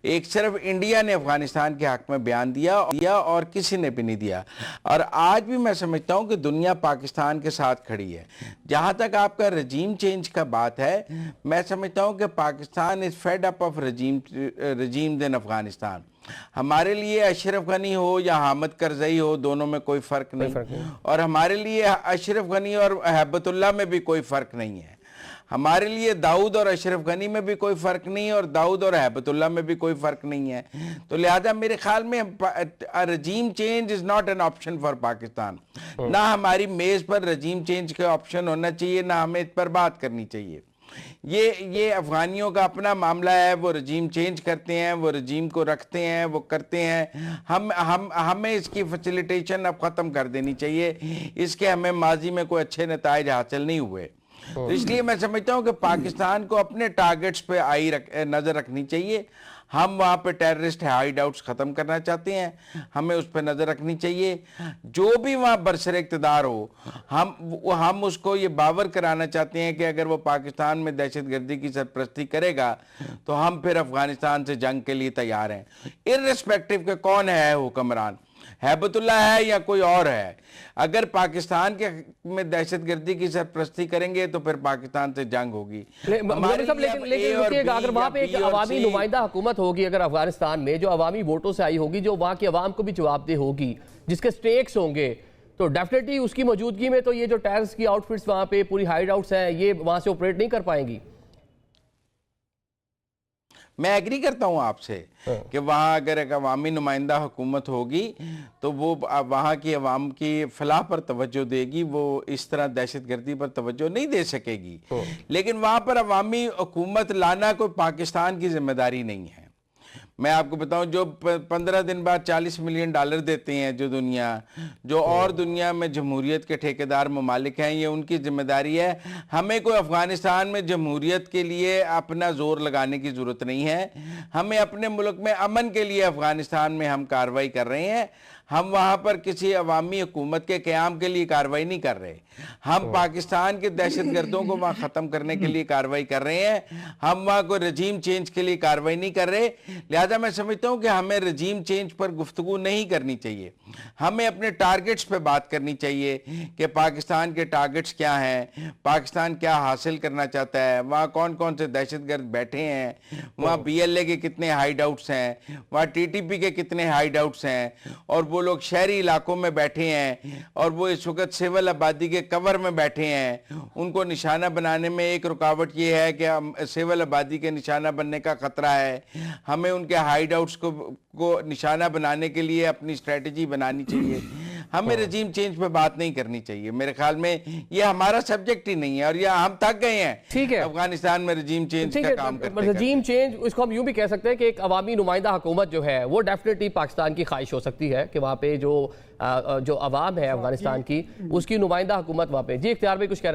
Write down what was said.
ایک صرف انڈیا نے افغانستان کے حق میں بیان دیا اور کسی نے بھی نہیں دیا. اور آج بھی میں سمجھتا ہوں کہ دنیا پاکستان کے ساتھ کھڑی ہے. جہاں تک آپ کا رجیم چینج کا بات ہے، میں سمجھتا ہوں کہ Pakistan is fed up of regime in Afghanistan. ہمارے لیے اشرف غنی ہو یا حامد کرزئی ہو، دونوں میں کوئی فرق نہیں، اور ہمارے لیے اشرف غنی اور ہیبت اللہ میں بھی کوئی فرق نہیں ہے. ہمارے لیے داؤد اور اشرف غنی میں بھی کوئی فرق نہیں ہے، اور داؤد اور ہیبت اللہ میں بھی کوئی فرق نہیں ہے. تو لہذا میرے خیال میں regime change is not an option for Pakistan. نہ ہماری میز پر رجیم چینج کا آپشن ہونا چاہیے، نہ ہمیں اس پر بات کرنی چاہیے. یہ افغانیوں کا اپنا معاملہ ہے، وہ رجیم چینج کرتے ہیں، وہ رجیم کو رکھتے ہیں، وہ کرتے ہیں. ہمیں اس کی فیسیلیٹیشن اب ختم کر دینی چاہیے. اس کے ہمیں ماضی میں کوئی اچھے نتائج حاصل نہیں ہوئے. تو اس لیے میں سمجھتا ہوں کہ پاکستان کو اپنے ٹارگٹس پہ نظر رکھنی چاہیے. ہم وہاں پہ ٹیررسٹ ہائیڈ آؤٹس ختم کرنا چاہتے ہیں، ہمیں اس پہ نظر رکھنی چاہیے. جو بھی وہاں برسر اقتدار ہو، ہم اس کو یہ باور کرانا چاہتے ہیں کہ اگر وہ پاکستان میں دہشت گردی کی سرپرستی کرے گا تو ہم پھر افغانستان سے جنگ کے لیے تیار ہیں، ارریسپیکٹیو کہ کون ہے حکمران، ہیبت اللہ ہے یا کوئی اور ہے. اگر پاکستان کے میں دہشت گردی کی سرپرستی کریں گے تو پھر پاکستان سے جنگ ہوگی. لیکن اگر وہاں پہ ایک عوامی نمائندہ حکومت ہوگی، اگر افغانستان میں جو عوامی ووٹوں سے آئی ہوگی، جو وہاں کی عوام کو بھی جواب دہ ہوگی، جس کے سٹیکس ہوں گے، تو ڈیفینیٹلی اس کی موجودگی میں تو یہ جو ٹیررسٹ کی آؤٹ فٹس وہاں پہ پوری ہائیڈ آؤٹس ہیں، یہ وہاں سے آپریٹ نہیں کر پائیں گی. میں ایگری کرتا ہوں آپ سے کہ وہاں اگر ایک عوامی نمائندہ حکومت ہوگی تو وہ وہاں کی عوام کی فلاح پر توجہ دے گی، وہ اس طرح دہشت گردی پر توجہ نہیں دے سکے گی. لیکن وہاں پر عوامی حکومت لانا کوئی پاکستان کی ذمہ داری نہیں ہے. میں آپ کو بتاؤں، جو 15 دن بعد $40 ملین دیتے ہیں جو اور دنیا میں جمہوریت کے ٹھیکیدار ممالک ہیں، یہ ان کی ذمہ داری ہے. ہمیں کوئی افغانستان میں جمہوریت کے لیے اپنا زور لگانے کی ضرورت نہیں ہے. ہمیں اپنے ملک میں امن کے لیے افغانستان میں ہم کارروائی کر رہے ہیں. ہم وہاں پر کسی عوامی حکومت کے قیام کے لیے کارروائی نہیں کر رہے. ہم پاکستان کے دہشت گردوں کو وہاں ختم کرنے کے لیے کارروائی کر رہے ہیں. ہم وہاں کوئی رجیم چینج کے لیے کارروائی نہیں کر رہے. لہذا میں سمجھتا ہوں کہ ہمیں رجیم چینج پر گفتگو نہیں کرنی چاہیے. ہمیں اپنے ٹارگٹس پہ بات کرنی چاہیے کہ پاکستان کے ٹارگٹس کیا ہیں، پاکستان کیا حاصل کرنا چاہتا ہے، وہاں کون کون سے دہشت گرد بیٹھے ہیں، وہاں PLA کے کتنے ہائیڈ آؤٹس ہیں، وہاں TTP کے کتنے ہائیڈ آؤٹس ہیں، اور وہ لوگ شہری علاقوں میں بیٹھے ہیں اور وہ اس وقت سول آبادی کے کور میں بیٹھے ہیں. ان کو نشانہ بنانے میں ایک رکاوٹ یہ ہے کہ سول آبادی کے نشانہ بننے کا خطرہ ہے. ہمیں ان کے ہائیڈ آؤٹس کو نشانہ بنانے کے لیے اپنی اسٹریٹجی بنانی چاہیے. ہمیں رجیم چینج پہ بات نہیں کرنی چاہیے. میرے خیال میں یہ ہمارا سبجیکٹ ہی نہیں ہے، اور یہ ہم تھک گئے ہیں افغانستان میں رجیم چینج کا کام کرتے. رجیم چینج اس کو ہم یوں بھی کہہ سکتے ہیں کہ ایک عوامی نمائندہ حکومت جو ہے وہ ڈیفینیٹلی پاکستان کی خواہش ہو سکتی ہے کہ وہاں پہ جو عوام ہے افغانستان کی، اس کی نمائندہ حکومت وہاں پہ. جی اختیار بھائی کچھ کہہ رہے ہیں.